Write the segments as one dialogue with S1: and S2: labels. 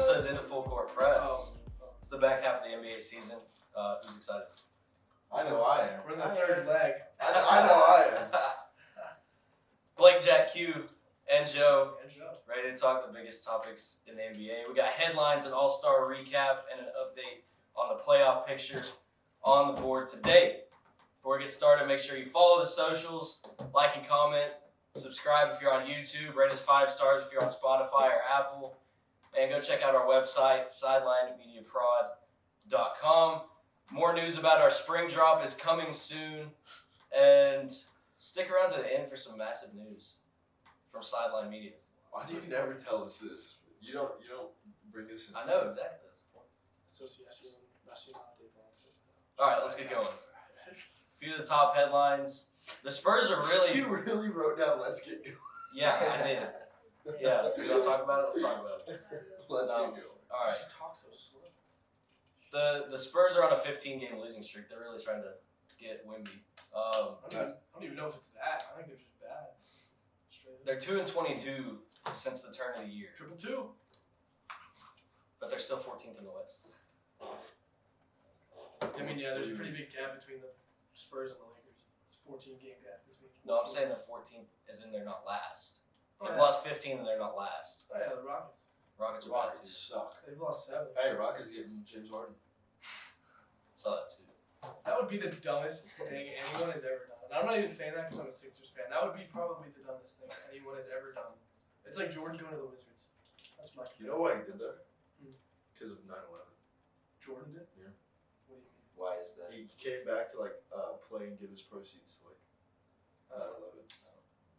S1: says into full court press. It's the back half of the NBA season. Who's excited?
S2: I know I am.
S3: We're in the third leg.
S2: I know I am.
S1: Blake, Jack, Q, and Joe.
S3: And Joe.
S1: Ready to talk the biggest topics in the NBA. We got headlines, an all-star recap, and an update on the playoff picture on the board today. Before we get started, make sure you follow the socials, like and comment, subscribe if you're on YouTube, rate us 5 stars if you're on Spotify or Apple, and go check out our website, sidelinedmediaprod.com. More news about our spring drop is coming soon, and stick around to the end for some massive news from Sideline Media.
S2: Why do you never tell us this? You don't bring us in.
S1: I know exactly that's the point.
S3: Associación Nacional de Baloncesto.
S1: All right, let's get going. A few of the top headlines. The Spurs are really.
S2: You really wrote down "Let's get going."
S1: Yeah, I did. Yeah, you want to talk about it? Let's talk about it.
S2: Let's get going.
S1: All right.
S3: She talks so slow.
S1: The Spurs are on a 15-game losing streak. They're really trying to get Wemby.
S3: I don't even know if it's that. I think they're just bad. Straight up.
S1: They're 2-22 since the turn of the year,
S3: Triple two.
S1: but they're still 14th in the West.
S3: I mean, yeah, there's a pretty big gap between the Spurs and the Lakers. It's a 14-game gap between.
S1: No, I'm saying they're 14th as in they're not last.
S3: Oh,
S1: They've
S3: yeah.
S1: lost 15 and they're not last.
S3: Oh, yeah, the Rockets.
S1: Rockets are bad
S2: Rockets
S1: too.
S2: suck.
S3: They've lost 7.
S2: Hey, Rockets getting James Harden.
S1: Saw that too.
S3: That would be the dumbest thing anyone has ever done. And I'm not even saying that because I'm a Sixers fan. That would be probably the dumbest thing anyone has ever done. It's like Jordan going to the Wizards. That's my.
S2: You know why he did that?
S3: Hmm.
S2: Because of 9/11.
S3: Jordan did?
S2: Yeah.
S3: What do you mean?
S4: Why is that?
S2: He came back to play and give his proceeds to 9/11.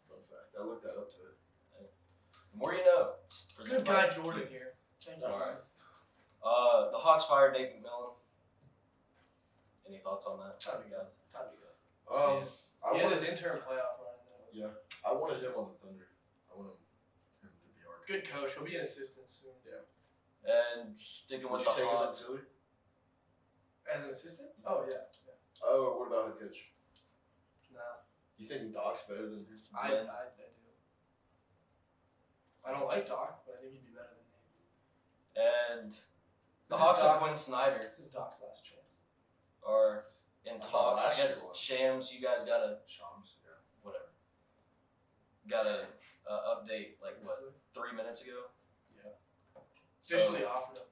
S2: Fun fact. I looked that up to it.
S1: The more you know.
S3: Good guy Jordan here. Thank you.
S1: All right. The Hawks fired Nate McMillan. Any thoughts on that?
S3: Time to go. Time to go.
S2: I
S3: He had his
S2: wanted,
S3: intern playoff run. Though.
S2: I wanted him on the Thunder. I wanted him to be our
S3: Good coach. He'll be an assistant soon.
S1: And sticking
S2: Would
S1: with
S2: you
S1: the
S2: take him in
S1: Hawks.
S2: Philly?
S3: As an assistant? Oh, yeah.
S2: Oh, what about head coach?
S3: No.
S2: You think Doc's better than him?
S3: I do. I don't like Doc, but I think he'd be better than Nate.
S1: And the
S3: This is
S1: Hawks and
S3: Doc's-
S1: Quinn Snyder
S3: This is Doc's last chance.
S1: are in talks. I
S2: last
S1: guess
S2: year was.
S1: Shams, you guys got a
S2: Shams, yeah.
S1: whatever. Got a update like what
S3: Honestly.
S1: 3 minutes ago.
S3: Yeah.
S1: So
S3: Officially offered him.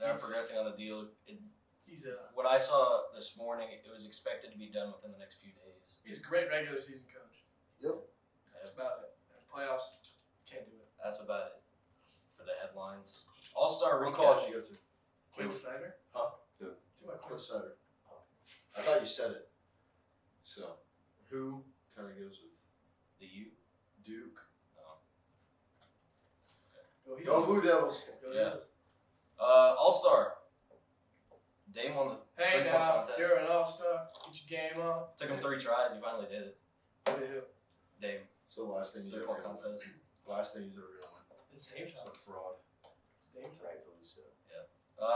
S1: they're
S3: He's-
S1: progressing on the deal.
S3: He's
S1: What I saw this morning, it was expected to be done within the next few days.
S3: a great regular season coach.
S2: Yep.
S3: That's about it. And playoffs, can't do it.
S1: That's about it for the headlines. All-Star
S2: What
S1: recap.
S2: college you go to?
S3: Quinn Snyder?
S2: Huh?
S3: Do my
S2: Quinn
S3: Quinn.
S2: Snyder. I thought you said it. So, who kind of goes with
S1: The U.
S2: Duke?
S3: Go Heels.
S2: Go Blue Devils.
S3: Go
S1: Yeah.
S3: Heels.
S1: All-Star. Dame won the
S3: Hey
S1: three-point
S3: now,
S1: contest.
S3: you're an all-star. Get your game up.
S1: Took him 3 tries. He finally did it.
S3: Go to who?
S1: Dame.
S2: So the last thing he's ever
S1: 3-point
S2: gonna win.
S1: contest.
S2: Last thing he's ever gonna win.
S3: It's Dame
S2: It's a
S3: time.
S2: fraud.
S3: It's Dame time.
S4: Rightfully so.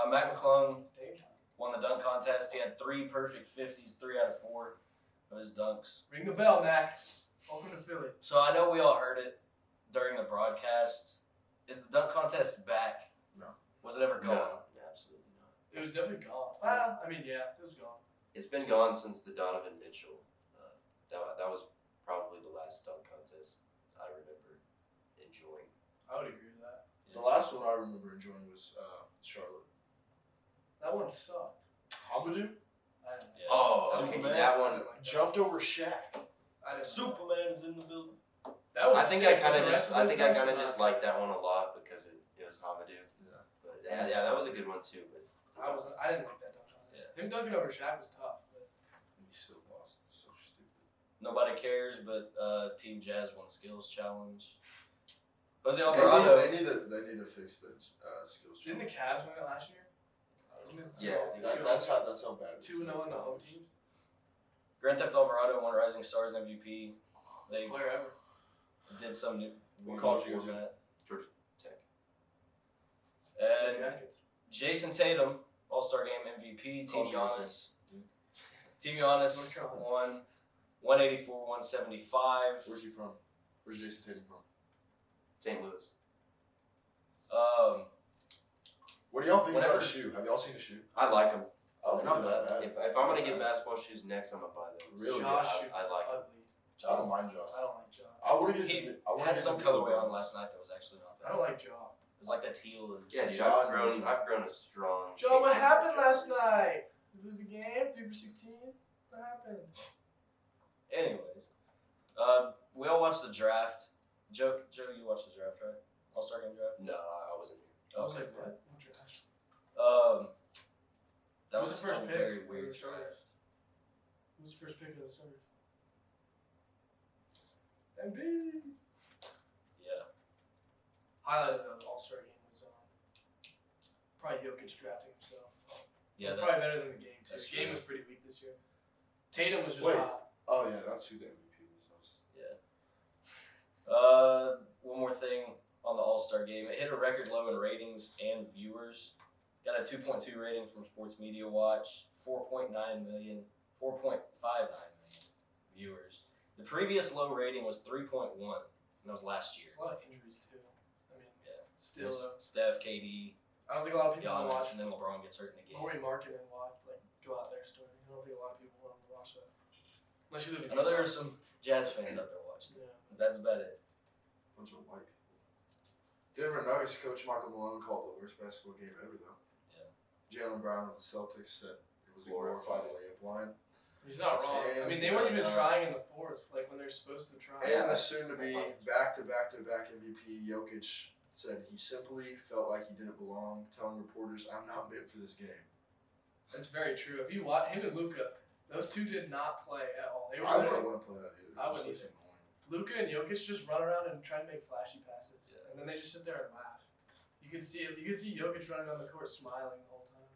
S1: Matt McClung
S3: It's Dame time.
S1: won the dunk contest. He had 3 perfect 50s, 3 out of 4 of his dunks.
S3: Ring the bell, Mac. Welcome to Philly.
S1: So I know we all heard it during the broadcast. Is the dunk contest back?
S2: No.
S1: Was it ever gone?
S4: No, absolutely not.
S3: It was definitely gone. Well, I mean, yeah, it was gone.
S4: It's been gone since the Donovan Mitchell. That was probably the last dunk contest I remember enjoying.
S3: I would agree with that.
S2: The last one I remember enjoying was Charlotte.
S3: That one sucked.
S2: Hamadou
S3: I didn't.
S1: Yeah.
S4: Oh,
S1: Superman.
S4: okay, that
S3: I
S4: one.
S3: didn't like that.
S2: jumped over Shaq.
S3: I didn't.
S1: Superman is in the building.
S3: That was.
S4: I think
S3: sick,
S4: I kind
S3: but
S4: of
S3: the rest
S4: just, I
S3: those
S4: think I
S3: dunks
S4: kind of
S3: were
S4: just
S3: not.
S4: liked that one a lot because it was Hamadou.
S2: Yeah.
S4: But yeah, that was a good one too. But
S3: I didn't like that dunk contest. Him dunking over Shaq was tough, but
S2: And he still lost. So stupid.
S1: Nobody cares, but Team Jazz won skills challenge. Jose
S2: They
S1: Alvarado.
S2: need to fix the skills.
S3: didn't the
S2: challenge.
S3: Cavs win it last year? Isn't it?
S4: Yeah,
S2: That's how bad. it is.
S3: 2-0 in the home teams.
S1: Grand Theft Alvarado won Rising Stars MVP. They
S3: Player ever.
S1: did some new
S2: What college you go to?
S1: format.
S4: Georgia Tech.
S1: And
S3: Jackets.
S1: Jason Tatum, All-Star Game MVP. Team
S2: College you go to?
S1: Giannis. Team Giannis
S3: North Carolina.
S1: won 184-175.
S2: Where's he from? Where's Jason Tatum from?
S4: St. Louis.
S2: What do y'all think
S1: Whenever-
S2: about a shoe? Have y'all seen a shoe?
S4: I like them.
S2: I don't
S1: Not
S2: think they're that bad.
S4: If I'm gonna get basketball shoes next, I'm gonna buy those.
S2: Really?
S3: Josh
S4: Yeah,
S3: shoes
S4: I like them.
S3: ugly.
S2: I don't mind Josh.
S3: I don't like Josh.
S2: I want to get.
S1: He
S2: I wanna
S1: had
S2: get
S1: some
S2: the
S1: colorway
S2: New
S1: on
S2: Balance.
S1: last night that was actually not
S3: I
S1: bad.
S3: don't like Josh.
S1: It was like the teal and
S4: Yeah, dude,
S2: John
S4: I've grown a strong.
S3: Joe, what
S4: hatred for
S3: happened last
S4: Jones.
S3: night? You lose the game, 3 for 16. What happened?
S1: Anyways, we all watched the draft. Joe, you watched the draft, right? All-Star Game draft.
S4: No, I wasn't here.
S3: I was
S1: Okay.
S3: like, what? What draft?
S1: That
S3: Who was
S1: was
S3: the first
S1: a
S3: pick
S1: very
S3: for
S1: weird
S3: the Stars?
S1: draft.
S3: Who was the first pick of the starters? Embiid.
S1: Yeah.
S3: Highlight of the All-Star game was probably Jokic drafting himself.
S1: Yeah.
S3: It was
S1: That,
S3: probably better than the game too.
S1: that's
S3: The game
S1: true.
S3: was pretty weak this year. Tatum was just
S2: Wait.
S3: hot.
S2: Oh yeah, that's who the MVP was.
S1: One more thing on the All-Star Game. It hit a record low in ratings and viewers. Got a 2.2 rating from Sports Media Watch, 4.59 million viewers. The previous low rating was 3.1, and that was last year.
S3: There's a lot of injuries too. I mean,
S1: Yeah.
S3: still,
S1: Steph, KD,
S3: I don't think a lot of people want to
S1: Giannis,
S3: watch
S1: and then LeBron gets hurt in the game.
S3: Corey Markin and go out there story. I don't think a lot of people want to watch that. Unless you live in
S1: I know there
S3: Utah.
S1: are some Jazz fans out there watching,
S3: Yeah.
S1: but that's about it.
S2: Bunch of white people. Denver Nuggets coach Michael Malone called it the worst basketball game ever, though.
S1: Yeah.
S2: Jalen Brown with the Celtics said it was a
S4: Glorified.
S2: glorified layup line.
S3: He's not wrong. I mean, they
S2: And,
S3: weren't even
S1: uh,
S3: trying in the fourth, like when they're supposed to try.
S2: And the soon-to-be back-to-back-to-back MVP Jokic said he simply felt like he didn't belong, telling reporters, "I'm not meant for this game."
S3: That's very true. If you watch him and Luka, those two did not play at all. They were
S2: I
S3: running-
S2: wouldn't want to play that either.
S3: I
S2: It just
S3: wouldn't
S2: looks annoying.
S3: Luka and Jokic just run around and try to make flashy passes,
S1: Yeah.
S3: and then they just sit there and laugh. You could see Jokic running down the court smiling the whole time.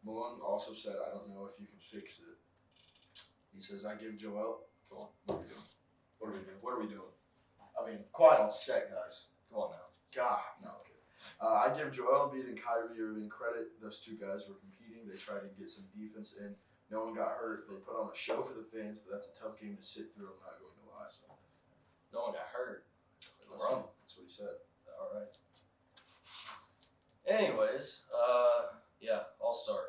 S2: Malone also said, "I don't know if you can fix it." He says, "I give Joel." Come on, what are we doing? What are we doing? What are we doing? I mean, quiet on set, guys.
S1: Come on now.
S2: God, no, okay. I give Joel Embiid and Kyrie Irving credit. Those two guys were competing. They tried to get some defense in. No one got hurt. They put on a show for the fans, but that's a tough game to sit through. I'm not going to lie. So,
S1: No one got hurt.
S2: listen, that's what he said.
S1: All right. Anyways, yeah, All-Star.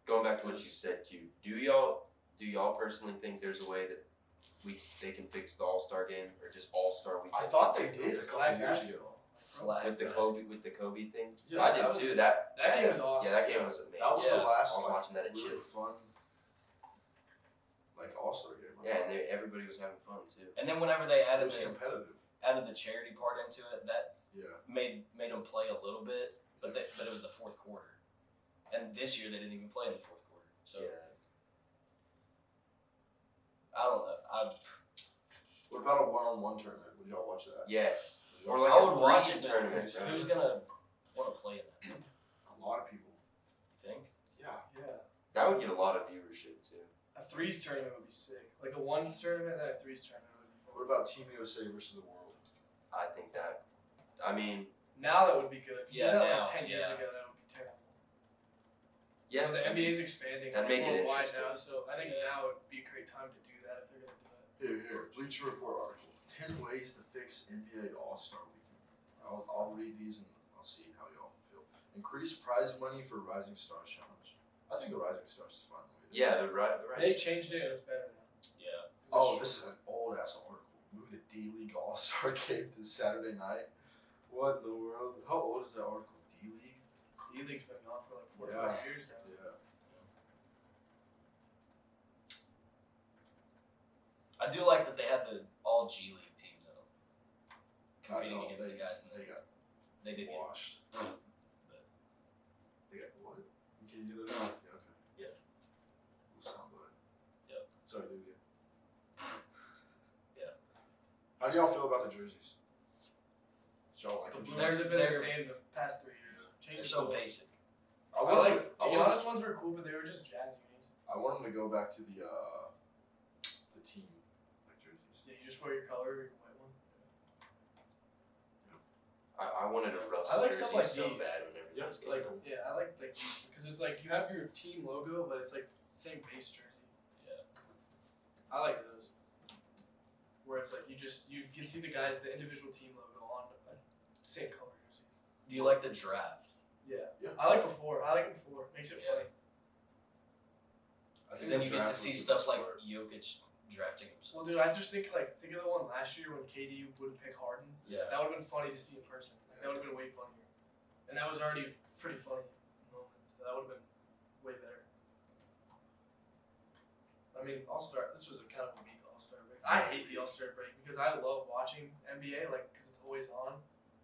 S4: Going back to what you said, Q. Do y'all personally think there's a way that they can fix the All-Star game or just All-Star weekend?
S2: I thought they did a
S3: Flag
S2: couple years ago.
S3: basketball.
S1: Flag
S4: with the
S1: basketball.
S4: Kobe thing.
S2: Yeah,
S4: I
S3: that
S4: did
S3: was-
S4: too. That
S3: game was awesome.
S4: Yeah, that game was amazing.
S2: That was
S1: Yeah,
S2: the last
S4: I was watching that at
S2: really
S4: Chips.
S2: fun, All-Star game. I
S4: Yeah,
S2: thought.
S4: and everybody was having fun too.
S1: And then whenever they
S2: It
S1: added
S2: was
S1: the
S2: competitive.
S1: charity part into it, that
S2: Yeah.
S1: made them play a little bit, but it was the fourth quarter. And this year they didn't even play in the fourth quarter. So
S4: Yeah.
S1: I don't know.
S2: What about a one-on-one tournament? Would y'all watch that?
S4: Yes.
S2: Would
S4: Or
S2: y'all-
S4: like
S1: I
S4: a
S1: would watch
S4: freeze
S1: it.
S4: tournament. bro.
S1: Who's gonna want to play in that? You
S2: a lot of people.
S1: think?
S2: Yeah.
S3: Yeah.
S4: That would get a lot of viewership too.
S3: A threes tournament would be sick. Like a ones tournament, then a threes tournament would be fun.
S2: What about Team USA versus the world?
S4: I think that. I mean,
S3: Now that would be good. If you
S1: Yeah,
S3: did that
S1: now,
S3: like 10 years
S1: yeah.
S3: ago, that would be terrible.
S4: yeah.
S3: But the NBA's expanding
S4: That'd make it
S3: worldwide
S4: interesting.
S3: now, so I think
S1: Yeah.
S3: now would be a great time to do that if they're gonna do it.
S2: Here. Bleacher Report article. 10 ways to fix NBA All-Star Weekend. I'll read these and I'll see how y'all feel. Increase prize money for Rising Stars Challenge. I think the Rising Stars is fun.
S4: Yeah, they're right. They're
S3: They
S4: right.
S3: changed it and it's better now.
S1: Yeah.
S2: Oh, this is an old ass article. Move the D-League All-Star game to Saturday night. What in the world? How old is that article? D-League?
S3: D-League's been gone for like 4 or
S2: Yeah.
S3: 5 years now.
S2: Yeah.
S1: I do like that they had the all G League team though,
S2: I
S1: competing
S2: know,
S1: against the guys, and
S2: They got
S1: they did get.
S2: washed. They got what? Can you get it out? Yeah, okay.
S1: Yeah.
S2: We'll sound good.
S1: Yep.
S2: Sorry, dude.
S1: Yeah.
S2: How do y'all feel about the jerseys? Did y'all like
S3: The
S2: the
S3: Blues
S2: jerseys?
S3: have been the
S1: they're-
S3: same the past 3 years.
S1: They're
S3: Changed
S1: so
S3: the
S1: basic.
S3: I
S2: want
S3: like
S2: them-
S3: the Giannis ones were cool, but they were just jazzy unis.
S2: I want them to go back to the team like jerseys.
S3: Yeah, you just wear your color, your white one.
S4: I wanted a Russ
S3: I like
S4: jersey
S3: stuff like
S4: so
S3: these.
S4: bad whenever
S2: Yeah,
S4: those
S3: Like,
S4: came out.
S3: yeah, I like these because it's like you have your team logo, but it's like same base jersey.
S1: Yeah.
S3: I like those. Where it's like you can see the guys, the individual team logo on a same color jersey.
S1: Do you like the draft?
S3: Yeah.
S2: Yeah.
S3: I like before. Makes it
S1: Yeah.
S3: funny.
S2: I
S1: Because then
S2: the
S1: you get to
S2: draft
S1: see
S2: was the
S1: stuff
S2: best
S1: like
S2: part.
S1: Jokic drafting himself.
S3: Well, dude, I just think of the one last year when KD wouldn't pick Harden.
S1: Yeah.
S3: That would have been funny to see in person. That would have been way funnier. And that was already pretty funny at the moment. So that would have been way better. I mean, All-Star, this was a kind of a weak All-Star break. I hate the All-Star break because I love watching NBA, because it's always on.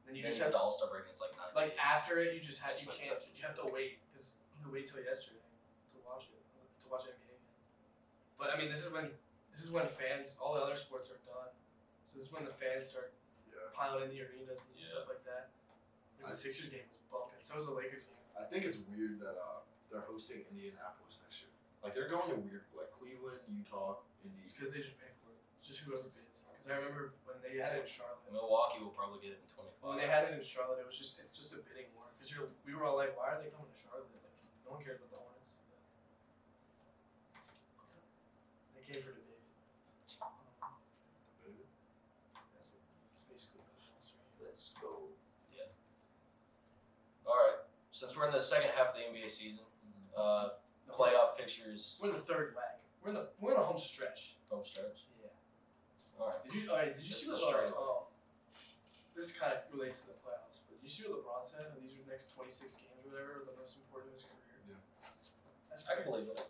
S3: Then you
S1: Then
S3: just
S1: you
S3: have
S1: get the All-Star break and it's like 9
S3: like
S1: days.
S3: after it, you just have
S4: It's
S3: you
S4: like
S3: can't
S4: such a
S3: you have to wait because you have to wait till yesterday to watch NBA again. But I mean, this is when fans, all the other sports are done. So this is when the fans start
S2: Yeah.
S3: piling in the arenas and
S1: Yeah.
S3: stuff like that. And the Sixers game was bumping. So was the Lakers game.
S2: I think it's weird that they're hosting Indianapolis next year. Like they're going to weird Cleveland, Utah, Indy.
S3: It's because they just pay for it. It's just whoever bids. Because I remember when they had it in Charlotte.
S1: Milwaukee will probably get it in 25.
S3: When they had it in Charlotte, it's just a bidding war. Because we were all like, why are they coming to Charlotte? Like, no one cares about the Hornets. They came for the baby. That's basically what it was.
S4: Let's go.
S1: All right. Since we're in the second half of the NBA season, playoff pictures,
S3: We're in the third leg. We're in the home stretch.
S1: home stretch.
S3: Yeah.
S1: All right.
S3: Did you
S1: This
S3: see
S1: is
S3: what
S1: straight
S3: this kind of relates to the playoffs, but did you see what LeBron said? These are the next 26 games or whatever, the most important of his career.
S2: Yeah.
S3: That's
S1: I can
S3: crazy.
S1: believe it.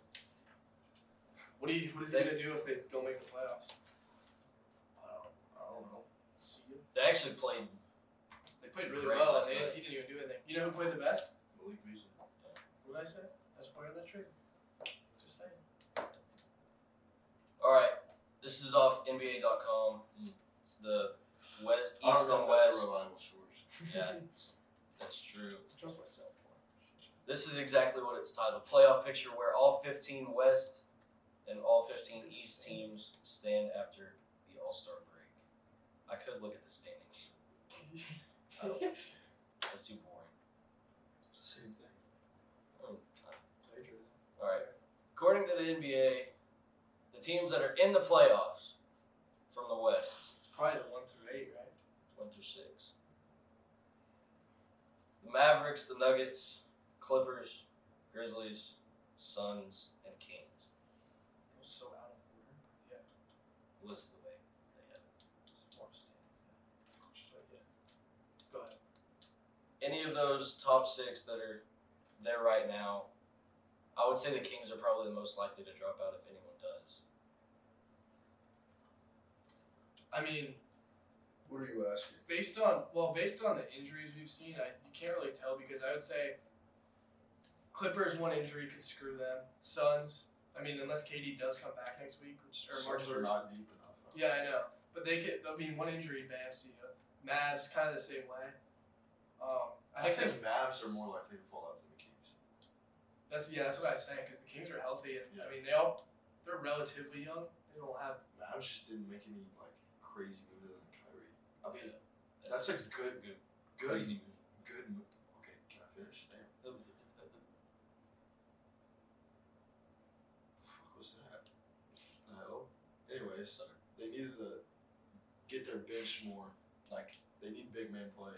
S3: What is he gonna do if they don't make the playoffs?
S2: I don't know.
S3: See you.
S1: They actually played.
S3: They played really
S1: Great
S3: well,
S1: last
S3: and
S1: night.
S3: he didn't even do anything. You know who played the best?
S2: Malik Beasley.
S3: What did I say? Best player in that trade. Just saying.
S1: All right. This is off NBA.com. It's the West,
S2: I
S1: East
S2: don't know
S1: and
S2: if that's a
S1: West.
S2: reliable source.
S1: Yeah, that's true.
S3: Trust myself more.
S1: This is exactly what it's titled. Playoff picture where all 15 West and all 15 East teams stand after the All-Star break. I could look at the standings. That's too boring.
S2: It's the same thing.
S3: Plagiarism.
S1: All right. According to the NBA, the teams that are in the playoffs from the West,
S3: It's probably the 1 through 8, right?
S1: 1 through 6. The Mavericks, the Nuggets, Clippers, Grizzlies, Suns, and Kings.
S3: It was so out of order. Yeah.
S1: Well, this is the way they have it.
S3: It's more standings. But yeah. Go ahead.
S1: Any of those top 6 that are there right now, I would say the Kings are probably the most likely to drop out if anyone does.
S3: I mean,
S2: What are you asking?
S3: based on the injuries we've seen, you can't really tell because I would say Clippers one injury could screw them. Suns, I mean, unless KD does come back next week, March
S2: Suns are
S3: 1st.
S2: not deep enough.
S3: Yeah, I know, but they could. I mean, one injury, bam, see ya. Mavs kind of the same way.
S2: I think Mavs are more likely to fall out than the Kings.
S3: that's what I was saying because the Kings are healthy and I mean they're relatively young. They don't have.
S2: Mavs just didn't make any crazy moves other than Kyrie. I mean,
S1: Yeah.
S2: that's a good
S1: crazy move.
S2: good move. Okay, can I finish? Damn. The fuck was that? The hell? Anyways, they needed to get their bench more. They need big man play.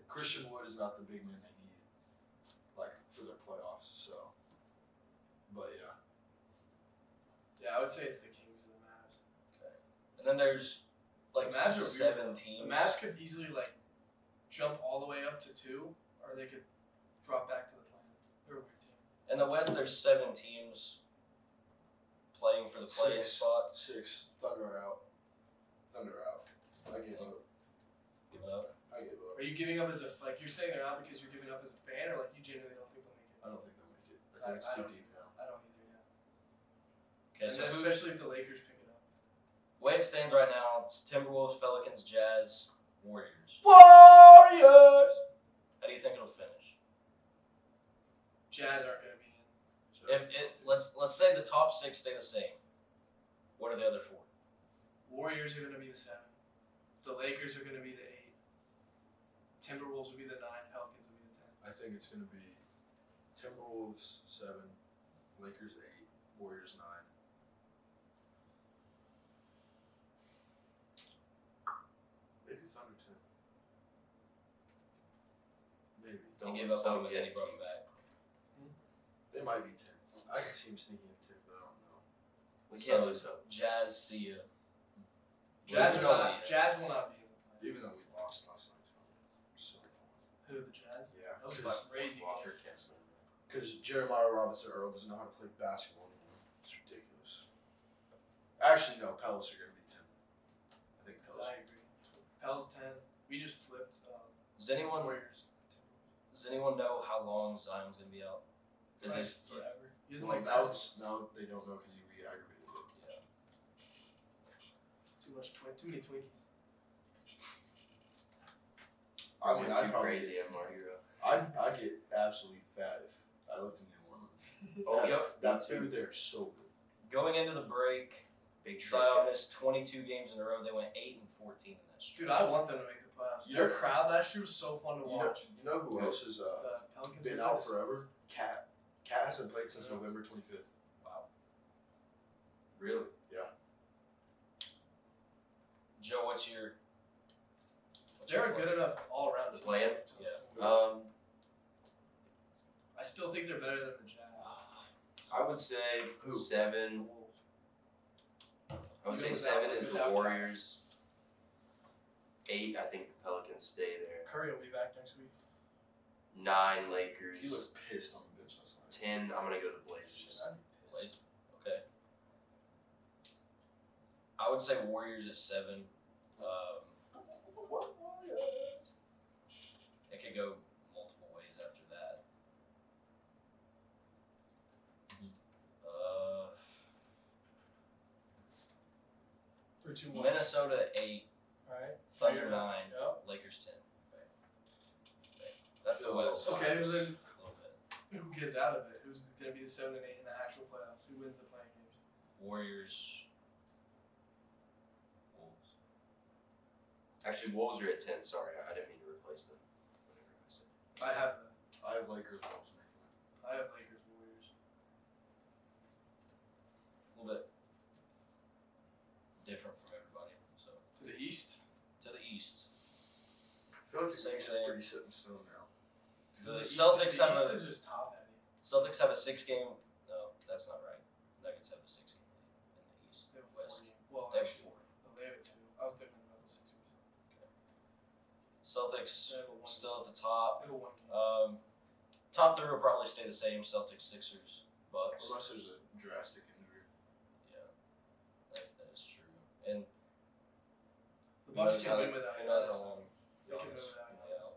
S2: Christian Wood is not the big man they need, for their playoffs. So, but yeah.
S3: Yeah, I would say it's the Kings and the Mavs.
S1: And then there's
S3: The Mavs are weird,
S1: 7
S3: though.
S1: teams.
S3: The Mavs could easily jump all the way up to 2, or they could drop back to the plan. They're a weird team.
S1: In the West, there's 7 teams playing for the play-in spot.
S2: 6. Thunder are out. Thunder out. I give up.
S1: Give it up.
S2: I give up.
S3: Are you giving up as you're saying they're out because you're giving up as a fan, or you genuinely don't think they'll make it?
S2: I don't think they'll make it. I think it's
S3: I
S2: too
S3: don't
S2: deep now.
S3: I don't either. Yeah.
S1: Okay,
S3: And
S1: so
S3: then especially if the Lakers pick it up.
S1: way it stands right now, it's Timberwolves, Pelicans, Jazz, Warriors.
S3: Warriors.
S1: How do you think it'll finish?
S3: Jazz aren't gonna be in.
S1: Let's say the top 6 stay the same. What are the other 4?
S3: Warriors are gonna be the 7. The Lakers are gonna be the 8. Timberwolves will be the 9. Pelicans will be the 10.
S2: I think it's going to be Timberwolves 7, Lakers 8, Warriors 9. Maybe Thunder 10. Maybe.
S1: He gave up on him and then he brought him back.
S2: They might be 10. I can see him sneaking in 10, but I don't know.
S4: We can't
S1: So,
S4: lose hope.
S1: Jazz, see ya.
S3: Jazz,
S1: Losers,
S3: will
S1: see
S3: not,
S1: ya.
S3: Jazz will not be in the play.
S2: Even though we lost last night to them. So,
S3: Who, the Jazz?
S2: yeah.
S3: That was a
S2: Because
S3: crazy game.
S4: Walker Kessler.
S2: Jeremiah Robinson Earl doesn't know how to play basketball anymore. It's ridiculous. Actually, no. Pels are going to be 10. I think Pels.
S3: I agree. Pels 10. We just flipped
S1: Does anyone
S3: Warriors.
S1: Does anyone know how long Zion's gonna be out? Is
S3: Like,
S1: it
S3: forever. He doesn't
S2: Well,
S3: like
S2: now,
S3: basketball.
S2: now they don't know because he re-aggravated it.
S1: yeah.
S3: Too many Twinkies.
S2: I mean,
S4: Went
S2: I'd
S4: too
S2: probably
S4: crazy at my hero.
S2: I'd get absolutely fat if I lived in New Orleans.
S4: Oh,
S1: Yeah,
S2: that
S4: me too.
S2: food there is so good.
S1: Going into the break,
S4: Big
S1: Zion
S4: shot.
S1: missed 22 games in a row. They went 8-14 in that stretch.
S3: Dude, I want them to make the playoffs.
S2: You
S3: Their
S2: know-
S3: crowd last year was so fun to
S2: You know,
S3: watch.
S2: you know who else has
S3: The Pelicans
S2: been
S3: were
S2: out
S3: good.
S2: forever? Cat. Cat hasn't played since November 25th.
S4: Really?
S1: Joe, what's your
S3: They're a
S1: play?
S3: good enough all around team.
S4: Plan?
S1: Yeah.
S3: I still think they're better than the Jazz.
S4: I would say
S2: Who?
S4: 7. I would say
S3: Without-
S4: 7 is the
S3: without-
S4: Warriors. 8, I think the Pelicans stay there.
S3: Curry will be back next week.
S4: 9,
S2: He
S4: Lakers.
S2: looked pissed on the bench last night.
S4: 10, I'm gonna go the Blazers.
S3: I'd be pissed.
S1: Okay. I would say Warriors at 7. It could go multiple ways after that. Uh,
S3: 3, 2, 1.
S1: Minnesota at 8,
S3: Alright.
S1: Thunder 9,
S3: Yep.
S1: Lakers 10. That's the West.
S3: Okay,
S2: Nice.
S3: then
S1: A little bit.
S3: who gets out of it? Who's going to be the 7 and 8 in the actual playoffs? Who wins the playing games?
S1: Warriors. Wolves.
S4: Actually, Wolves are at 10. Sorry, I didn't mean to replace them. Whatever I said.
S3: I have
S2: I have Lakers Wolves making it.
S3: I have Lakers Warriors.
S1: A little bit different from everybody. So
S3: To the East.
S1: to the East.
S2: I feel like the
S1: Same
S2: East is
S1: thing.
S2: pretty set in stone now.
S1: The
S3: East-
S1: Celtics
S3: the
S1: have
S3: East
S1: a-
S3: is just top heavy.
S1: Celtics have a 6-game. No, that's not right. Nuggets have a 6-game lead in the East.
S3: They have a 4
S1: West.
S3: game. Well,
S1: They have
S3: actually,
S1: 4.
S3: no, they have a 2. I was thinking about the Sixers.
S1: Celtics
S3: They have a 1
S1: still at the top.
S3: They have a 1 game.
S1: Top 3 will probably stay the same. Celtics, Sixers, Bucks.
S2: Unless there's a drastic injury.
S1: Yeah, that is true. And
S3: The
S1: who
S3: Bucks
S1: knows
S3: can
S1: how-
S3: win without
S1: who knows how
S3: Giannis.
S1: long
S3: They can win
S1: Giannis
S3: without
S1: will be
S3: Giannis.
S1: out.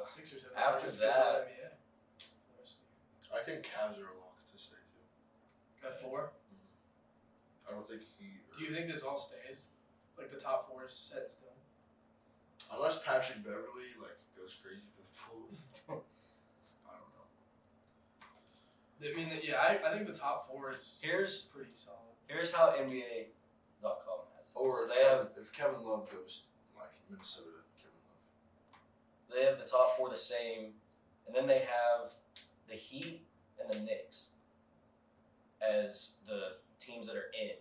S3: Sixers have
S1: after
S3: the hardest schedule
S1: that-
S3: in the NBA. The rest of the year.
S2: I think Cavs are a lock to stay too.
S3: Got 4.
S2: I don't think Heat.
S3: Do you think this all stays? Like the top 4 is set in stone?
S2: Unless Patrick Beverly goes crazy for the Bulls. I don't know.
S3: I mean, I think the top 4 is
S1: Here's
S3: pretty solid.
S1: how NBA.com has it.
S2: Or
S1: So
S2: if,
S1: they have
S2: if Kevin Love goes Minnesota, Kevin Love.
S1: they have the top 4 the same, and then they have the Heat and the Knicks as the teams that are in.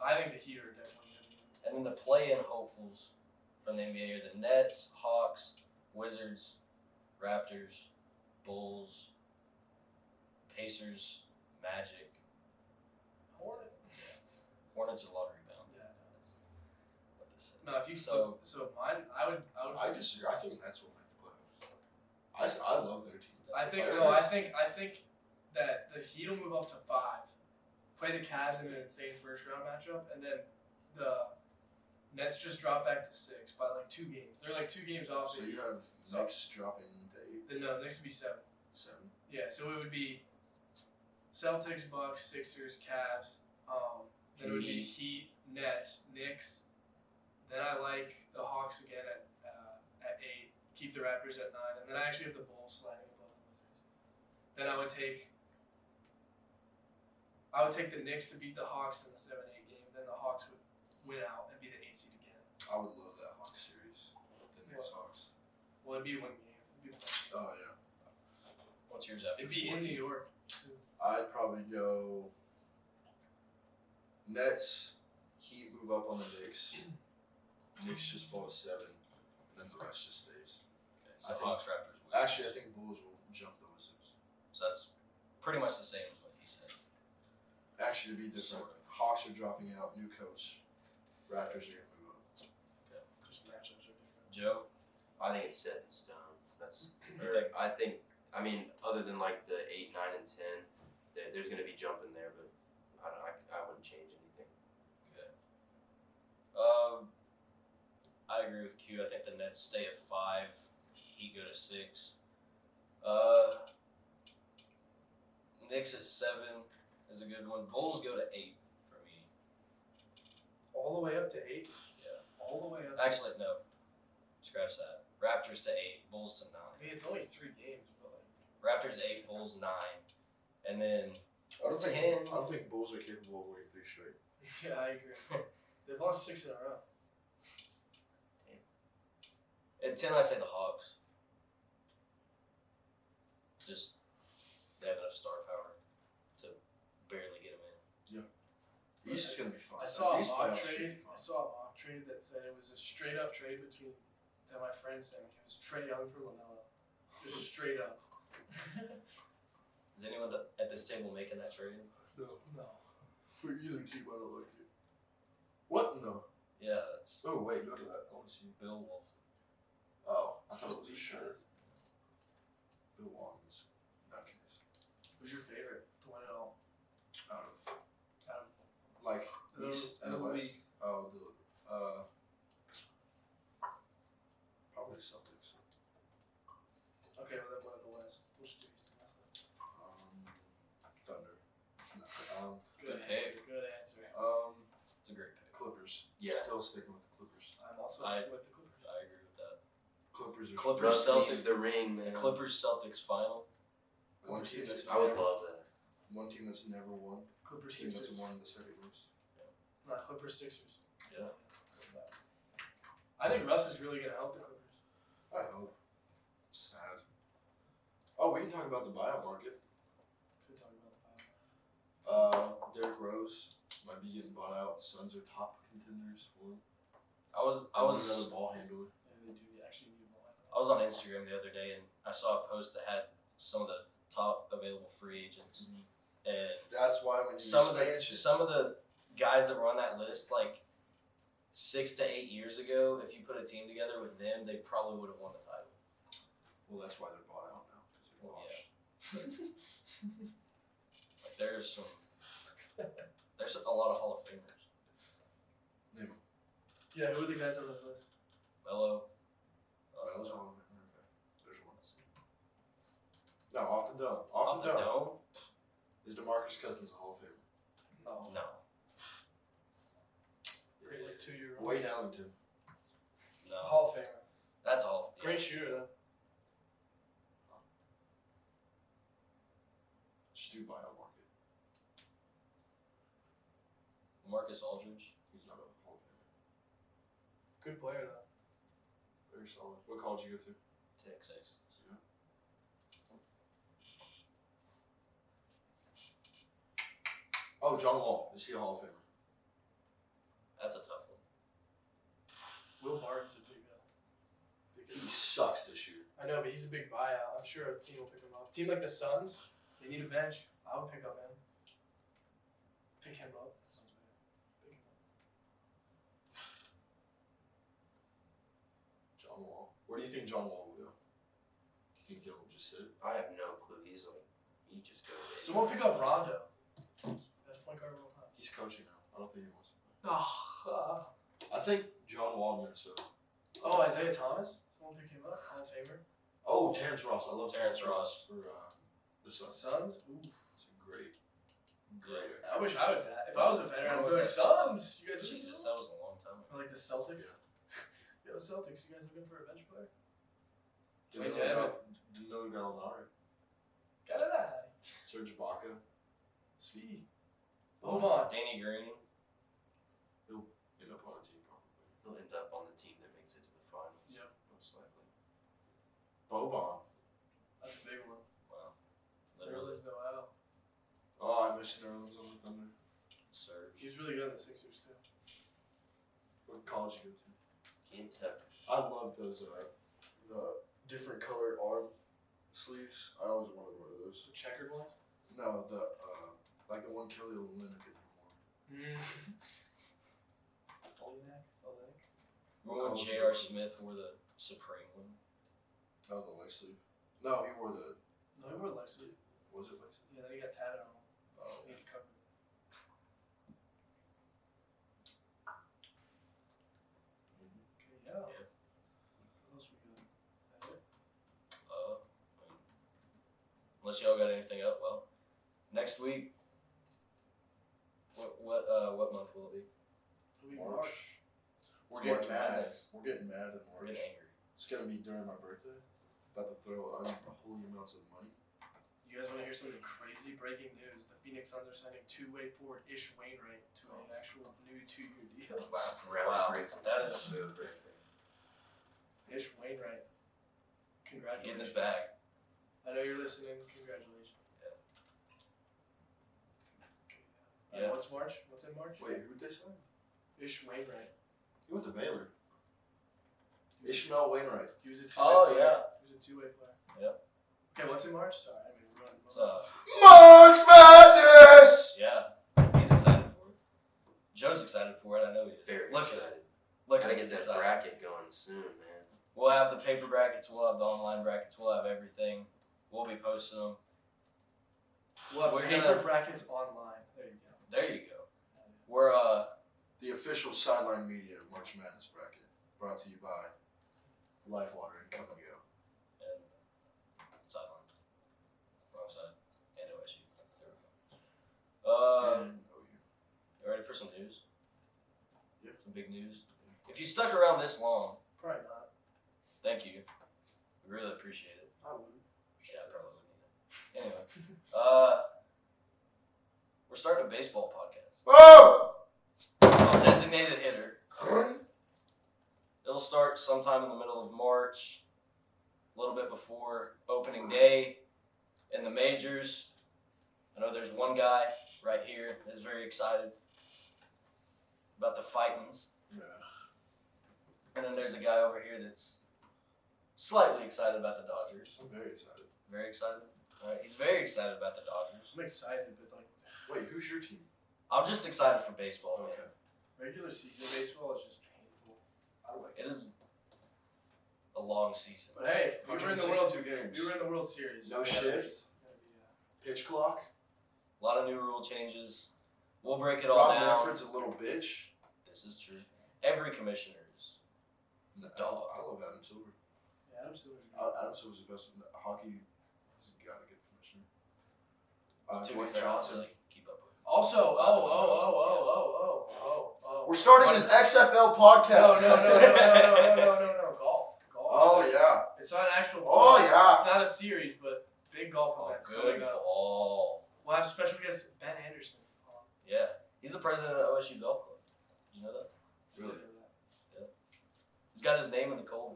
S3: I think the Heat are definitely going to be.
S1: And then the play-in hopefuls from the NBA are the Nets, Hawks, Wizards, Raptors, Bulls, Pacers, Magic.
S3: Hornet.
S1: Hornets are lottery bound.
S3: Yeah, no.
S1: That's what this is.
S3: No, if you
S1: So-
S3: so mine, I would.
S2: I disagree. I think Nets will make the playoffs. I love their team.
S3: I
S1: That's
S3: think
S1: what
S3: no. I
S1: is.
S3: think that the Heat will move up to 5, play the Cavs in an insane first round matchup, and then the Nets just drop back to 6 by 2 games. They're 2 games off.
S2: So
S3: the
S2: you have
S3: So-
S2: Knicks dropping to 8,
S3: the no, next would be 7.
S2: 7.
S3: Yeah, so it would be Celtics, Bucks, Sixers, Cavs. Then it would be Heat, Nets, Knicks. Then I like the Hawks again at 8. Keep the Raptors at 9, and then I actually have the Bulls sliding above the Wizards. Then I would take the Knicks to beat the Hawks in the 7-8 game. Then the Hawks would win out and be the 8 seed again.
S2: I would love that Hawks series. The Knicks Hawks.
S3: Well, it'd be a 1 game. It'd be,
S2: Oh yeah.
S1: What's yours after?
S3: it'd be
S1: 4?
S3: in New York.
S2: I'd probably go Nets, Heat move up on the Knicks. Knicks just fall to 7, and then the rest just stays.
S1: So
S2: I think-
S1: Hawks, Raptors, Wizards.
S2: Actually, I think Bulls will jump the Wizards.
S1: So that's pretty much the same as what he said.
S2: Actually, to be different,
S1: Sort of.
S2: Hawks are dropping out, new coach. Raptors are gonna move up.
S3: Just matchups are different.
S1: Joe,
S4: I think it's set in stone. That's.
S1: You
S4: or
S1: think-
S4: I think. I mean, other than like the 8, 9, and 10, there's gonna be jumping there, but I wouldn't change anything.
S1: I agree with Q. I think the Nets stay at 5. Heat go to 6. Knicks at 7 is a good one. Bulls go to 8 for me.
S3: All the way up to 8.
S1: Yeah.
S3: All the way up.
S1: Actually, no. Scratch that. Raptors to 8. Bulls to 9.
S3: I mean, it's only 3 games, but like.
S1: Raptors 8. Bulls 9. And then
S2: I don't think
S1: 10.
S2: I don't think Bulls are capable of winning 3 straight.
S3: Yeah, I agree. They've lost 6 in a row.
S1: at 10, I say the Hawks. Just they have enough star power to barely get them in.
S2: The East is gonna be fun.
S3: I saw a
S2: These
S3: mock
S2: playoffs should
S3: trade.
S2: be fun.
S3: I saw a mock trade that said it was a straight up trade between that my friend sent me. It was Trae Young for LaMelo. Just straight up.
S1: Is anyone at this table making that trade?
S2: No,
S3: No.
S2: for either team, I don't like it. What? No.
S1: Yeah, that's
S2: Oh wait, go to that. I want to see.
S1: Bill Walton.
S2: Oh, I thought it was a shirt. Bill Walton's. In that case,
S3: Who's your favorite to win it all?
S2: out of
S3: Out
S2: like
S3: of
S2: East
S3: out
S2: and
S3: of
S2: the
S3: the
S2: West.
S3: league.
S2: Oh, the probably Celtics.
S3: Okay, well then one of the West. Which do East and West then?
S2: Thunder. No,
S1: Good
S3: answer.
S1: pick.
S3: Good answer.
S1: It's a great pick.
S2: Clippers.
S4: Yeah.
S2: Still sticking with the Clippers.
S3: I'm also
S1: I-
S3: with the Clippers.
S1: I agree with that.
S2: Clippers are
S1: Clippers,
S4: Russ needs
S1: Celtics,
S4: the ring, man.
S1: Clippers, Celtics final.
S2: one team that's
S4: I would
S2: never,
S4: love that.
S2: one team that's never won.
S3: Clippers
S2: Team that's
S3: Sixers.
S2: won the second most.
S3: Not Clippers Sixers.
S1: Yeah.
S3: I think Russ is really gonna help the Clippers.
S2: I hope. Sad. Oh, we can talk about the buyout market.
S3: Could talk about the power.
S2: Derrick Rose might be getting bought out. Suns are top contenders for him.
S1: I was
S2: another ball handler.
S3: Yeah, they do actually need more.
S1: I was on Instagram the other day and I saw a post that had some of the top available free agents, and
S2: That's why when you
S1: some of the guys that were on that list, like 6 to 8 years ago, if you put a team together with them, they probably would have won the title.
S2: well, that's why they're bought out now because they're
S1: Well,
S2: washed.
S1: Like there's a lot of Hall of Famers.
S2: Name them.
S3: Yeah, who are the guys on this list?
S1: Melo.
S2: That was all of it. Okay. There's one. No, off the dome.
S1: Off the dome?
S2: Is DeMarcus Cousins a Hall of Famer?
S3: No.
S1: No.
S3: Great, like 2-year-old.
S2: Wayne Ellington.
S1: No.
S3: Hall of Famer.
S1: That's Hall of
S3: Great shooter though.
S2: Just do buyout market.
S1: Marcus Aldridge.
S2: He's not a Hall of Famer.
S3: Good player though.
S2: Very solid. What college you go to?
S1: Texas.
S2: Oh, John Wall. Is he a Hall of Famer?
S1: That's a tough one.
S3: Will Barton's a big
S2: He sucks this year.
S3: I know, but he's a big buyout. I'm sure a team will pick him up. A team like the Suns, they need a bench. I would pick up him. Pick him up. That sounds better. Pick him up.
S2: John Wall. Where do you think John Wall will go? Do you think he'll just sit?
S4: I have no clue. He just goes.
S3: Someone pick up Rondo. Best point guard of all time.
S2: He's coaching now. I don't think he wants to play.
S3: Oh,
S2: I think John Wall in Minnesota.
S3: Isaiah Thomas. Someone pick him up. Hall of Famer.
S2: Oh, Terrence Ross. I love
S1: Terrence
S2: Terrence
S1: Ross.
S2: Ross for the Suns.
S3: Suns. Ooh.
S2: It's a great.
S3: I wish I would that. If I was a veteran, I'd
S1: When
S3: be
S1: was
S3: like, Suns. You guys are
S1: Jesus, that was a long time ago.
S3: Or like the Celtics. Yo, Celtics. You guys looking for a bench player?
S2: Didn't
S3: Wait,
S2: know Gallinari.
S3: Got it out.
S2: Serge Ibaka.
S3: Speed. Boban.
S1: Danny Green.
S2: End up on a team probably.
S4: He'll end up on the team that makes it to the finals.
S3: Yep.
S4: Most likely.
S2: Boban.
S3: That's a big one.
S1: Wow. Literally.
S3: Nerlens Noel.
S2: Oh, I miss Nerlens on the Thunder.
S1: Surge.
S3: He was really good on the Sixers too.
S2: What college you go to?
S4: Kentucky.
S2: I love those different color arm sleeves. I always wanted one of those.
S3: The checkered ones.
S2: No, the like the one Kelly Olynyk wore.
S1: Remember when J.R. Smith wore the Supreme one?
S2: Oh, the leg sleeve. No, he wore the.
S3: No, he wore leg sleeve.
S2: Was it leg sleeve?
S3: Yeah, then he got tatted on him.
S2: Oh,
S3: He had to cover it. Okay, yeah.
S1: Yeah.
S3: What else we got? That it?
S1: Unless y'all got anything up, well, next week. What month will it be?
S3: It'll be March.
S2: We're
S1: It's
S2: getting
S1: March
S2: mad.
S1: Madness.
S2: We're getting mad in
S1: We're
S2: March.
S1: getting angry.
S2: It's gonna be during my birthday. About to throw unholy amounts of money.
S3: You guys want to hear something crazy? Breaking news: the Phoenix Suns are signing two-way forward Ish Wainwright to an actual new 2-year deal.
S1: Wow, that is
S4: smooth right there.
S3: Ish Wainwright, congratulations.
S1: getting us back.
S3: I know you're listening. Congratulations.
S1: Yeah.
S3: Okay.
S1: Yeah.
S3: What's March? What's in March?
S2: Wait, who'd they sign?
S3: Ish Wainwright.
S2: He went to Baylor. Ishmael Wainwright.
S3: He was a two-way
S1: Oh,
S3: player.
S1: yeah.
S3: He was a two-way player.
S1: Yep.
S3: Okay, what's in March? Sorry, I mean,
S1: It's
S2: March Madness!
S1: yeah, he's excited for it. Joe's excited for it. I know he is.
S4: Very
S1: Look
S4: excited.
S1: at it. Look
S4: Gotta
S1: at
S4: get
S1: his
S4: that
S1: excitement.
S4: bracket going soon, man.
S1: We'll have the paper brackets. We'll have the online brackets. We'll have everything. We'll be posting them.
S3: We'll have
S1: We're
S3: paper
S1: gonna-
S3: brackets online. There you go.
S1: There you go. We're
S2: The official Sideline Media March Madness bracket. Brought to you by Life Water and Come and Go.
S1: and sideline. Wrong side. And OSU. There we go.
S2: And OU.
S1: You ready for some news?
S2: Yep.
S1: Some big news. If you stuck around this long,
S3: Probably not.
S1: thank you. We really appreciate it.
S3: I wouldn't.
S1: Yeah, I probably wouldn't either. Anyway, we're starting a baseball podcast.
S2: Oh!
S1: Called Designated Hitter. It'll start sometime in the middle of March, a little bit before opening day in the majors. I know there's one guy right here that's very excited about the Fightins.
S2: Yeah.
S1: And then there's a guy over here that's slightly excited about the Dodgers.
S2: I'm very excited.
S1: Very excited. All right, he's very excited about the Dodgers.
S3: I'm excited, but like
S2: Wait, who's your team?
S1: I'm just excited for baseball, man.
S2: Okay.
S3: regular season baseball is just painful.
S2: I like
S1: It is a long season.
S3: But hey, we were in the World.
S2: 162 games.
S3: We were in the World Series.
S2: No
S3: so
S2: shift. Pitch clock.
S1: A lot of new rule changes. We'll break it all
S2: Rob
S1: down.
S2: Manfred's a little bitch.
S1: This is true. Every commissioner is.
S2: No,
S1: Dog.
S2: I love Adam Silver.
S3: Yeah, Adam Silver's good.
S2: Adam Silver's the best hockey. He's got a good commissioner.
S1: To be
S2: Dwayne
S1: fair, I don't
S2: Johnson.
S1: really keep up with.
S3: Also,
S1: Johnson,
S2: We're starting
S3: What
S2: an
S3: is-
S2: XFL podcast.
S3: No. Golf.
S2: Oh yeah.
S3: It's not an actual.
S2: Oh, yeah.
S3: It's not a series, but big golf
S1: Oh,
S3: events
S1: good
S3: coming up.
S1: ball.
S3: We'll have special guest Ben Anderson. on.
S1: Yeah. He's the president of the OSU Golf Club. Did you know that?
S2: Really?
S1: He's got his name in the Colby.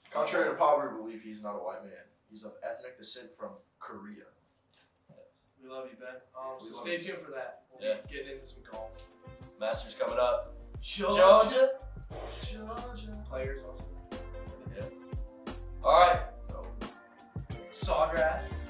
S2: Contrary to popular belief, he's not a white man. He's of ethnic descent from Korea.
S3: We love you, Ben.
S2: We
S3: So
S2: love
S3: stay
S2: you.
S3: tuned for that. We'll
S1: Yeah.
S3: be getting into some golf.
S1: Masters coming up.
S3: Georgia.
S2: Georgia.
S3: Players also.
S1: All right.
S2: So,
S3: Sawgrass.